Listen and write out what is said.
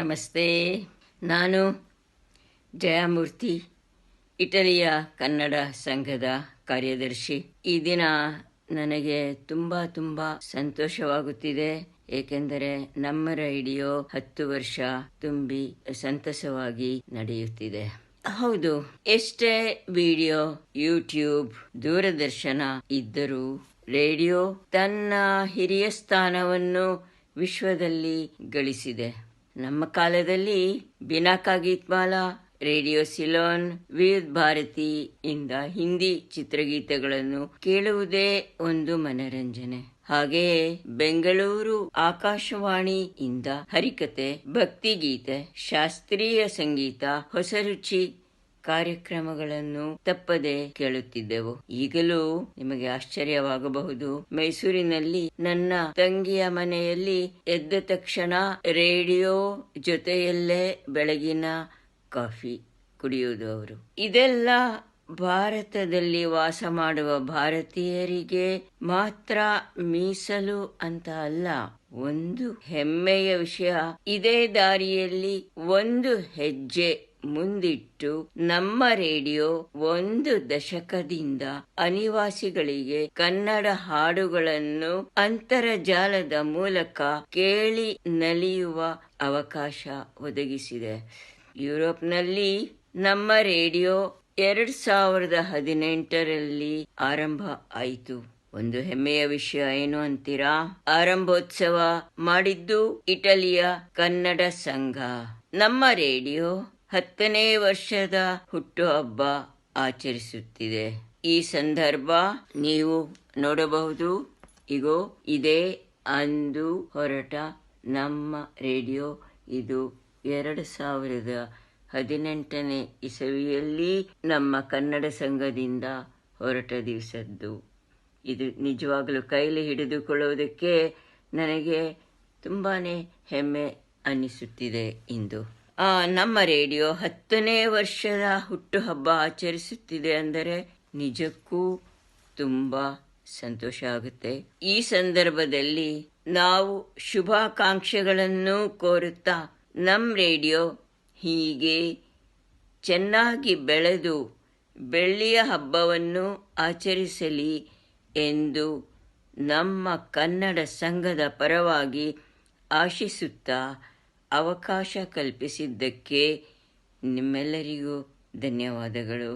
ನಮಸ್ತೆ. ನಾನು ಜಯಮೂರ್ತಿ, ಇಟಲಿಯ ಕನ್ನಡ ಸಂಘದ ಕಾರ್ಯದರ್ಶಿ. ಈ ದಿನ ನನಗೆ ತುಂಬ ಸಂತೋಷವಾಗುತ್ತಿದೆ. ಏಕೆಂದರೆ ನಮ್ಮ ರೇಡಿಯೋ 10 ವರ್ಷ ತುಂಬಿ ಸಂತಸವಾಗಿ ನಡೆಯುತ್ತಿದೆ. ಹೌದು, ಎಷ್ಟೇ ವಿಡಿಯೋ, ಯೂಟ್ಯೂಬ್, ದೂರದರ್ಶನ ಇದ್ದರೂ ರೇಡಿಯೋ ತನ್ನ ಹಿರಿಯ ಸ್ಥಾನವನ್ನು ವಿಶ್ವದಲ್ಲಿ ಗಳಿಸಿದೆ. ನಮ್ಮ ಕಾಲದಲ್ಲಿ ಬಿನಾಕಾ ಗೀತ್ಮಾಲಾ, ರೇಡಿಯೋ ಸಿಲೋನ್, ವಿವಿಧ ಭಾರತಿ ಇಂದ ಹಿಂದಿ ಚಿತ್ರಗೀತೆಗಳನ್ನು ಕೇಳುವುದೇ ಒಂದು ಮನರಂಜನೆ. ಹಾಗೆಯೇ ಬೆಂಗಳೂರು ಆಕಾಶವಾಣಿ ಇಂದ ಹರಿಕತೆ, ಭಕ್ತಿಗೀತೆ, ಶಾಸ್ತ್ರೀಯ ಸಂಗೀತ, ಹೊಸ ರುಚಿ ಕಾರ್ಯಕ್ರಮಗಳನ್ನು ತಪ್ಪದೆ ಕೇಳುತ್ತಿದ್ದೆವು. ಈಗಲೂ ನಿಮಗೆ ಆಶ್ಚರ್ಯವಾಗಬಹುದು, ಮೈಸೂರಿನಲ್ಲಿ ನನ್ನ ತಂಗಿಯ ಮನೆಯಲ್ಲಿ ಎದ್ದ ತಕ್ಷಣ ರೇಡಿಯೋ ಜೊತೆಯಲ್ಲೇ ಬೆಳಗಿನ ಕಾಫಿ ಕುಡಿಯುವುದು ಅವರು. ಇದೆಲ್ಲ ಭಾರತದಲ್ಲಿ ವಾಸ ಮಾಡುವ ಭಾರತೀಯರಿಗೆ ಮಾತ್ರ ಮೀಸಲು ಅಂತ ಅಲ್ಲ, ಒಂದು ಹೆಮ್ಮೆಯ ವಿಷಯ. ಇದೇ ದಾರಿಯಲ್ಲಿ ಒಂದು ಹೆಜ್ಜೆ ಮುಂದಿಟ್ಟು ನಮ್ಮ ರೇಡಿಯೋ 1 ದಶಕದಿಂದ ಅನಿವಾಸಿಗಳಿಗೆ ಕನ್ನಡ ಹಾಡುಗಳನ್ನು ಅಂತರ್ಜಾಲದ ಮೂಲಕ ಕೇಳಿ ನಲಿಯುವ ಅವಕಾಶ ಒದಗಿಸಿದೆ. ಯುರೋಪ್ನಲ್ಲಿ ನಮ್ಮ ರೇಡಿಯೋ 2018ರಲ್ಲಿ ಆರಂಭ ಆಯಿತು. ಒಂದು ಹೆಮ್ಮೆಯ ವಿಷಯ ಏನು ಅಂತೀರಾ? ಆರಂಭೋತ್ಸವ ಮಾಡಿದ್ದು ಇಟಲಿಯ ಕನ್ನಡ ಸಂಘ. ನಮ್ಮ ರೇಡಿಯೋ 10ನೇ ವರ್ಷದ ಹುಟ್ಟುಹಬ್ಬ ಆಚರಿಸುತ್ತಿದೆ. ಈ ಸಂದರ್ಭ ನೀವು ನೋಡಬಹುದು. ಇಗೋ, ಇದೇ ಅಂದು ಹೊರಟ ನಮ್ಮ ರೇಡಿಯೋ. ಇದು 2018ನೇ ಇಸವಿಯಲ್ಲಿ ನಮ್ಮ ಕನ್ನಡ ಸಂಘದಿಂದ ಹೊರಟ ದಿವಸದ್ದು. ಇದು ನಿಜವಾಗಲೂ ಕೈಲಿ ಹಿಡಿದುಕೊಳ್ಳುವುದಕ್ಕೆ ನನಗೆ ತುಂಬಾನೇ ಹೆಮ್ಮೆ ಅನ್ನಿಸುತ್ತಿದೆ ಇಂದು. ನಮ್ಮ ರೇಡಿಯೋ 10ನೇ ವರ್ಷದ ಹುಟ್ಟುಹಬ್ಬ ಆಚರಿಸುತ್ತಿದೆ ಅಂದರೆ ನಿಜಕ್ಕೂ ತುಂಬ ಸಂತೋಷ ಆಗುತ್ತೆ. ಈ ಸಂದರ್ಭದಲ್ಲಿ ನಾವು ಶುಭಾಕಾಂಕ್ಷೆಗಳನ್ನು ಕೋರುತ್ತಾ ನಮ್ಮ ರೇಡಿಯೋ ಹೀಗೆ ಚೆನ್ನಾಗಿ ಬೆಳೆದು ಬೆಳ್ಳಿಯ ಹಬ್ಬವನ್ನು ಆಚರಿಸಲಿ ಎಂದು ನಮ್ಮ ಕನ್ನಡ ಸಂಘದ ಪರವಾಗಿ ಆಶಿಸುತ್ತಾ ಅವಕಾಶ ಕಲ್ಪಿಸಿದ್ದಕ್ಕೆ ನಿಮ್ಮೆಲ್ಲರಿಗೂ ಧನ್ಯವಾದಗಳು.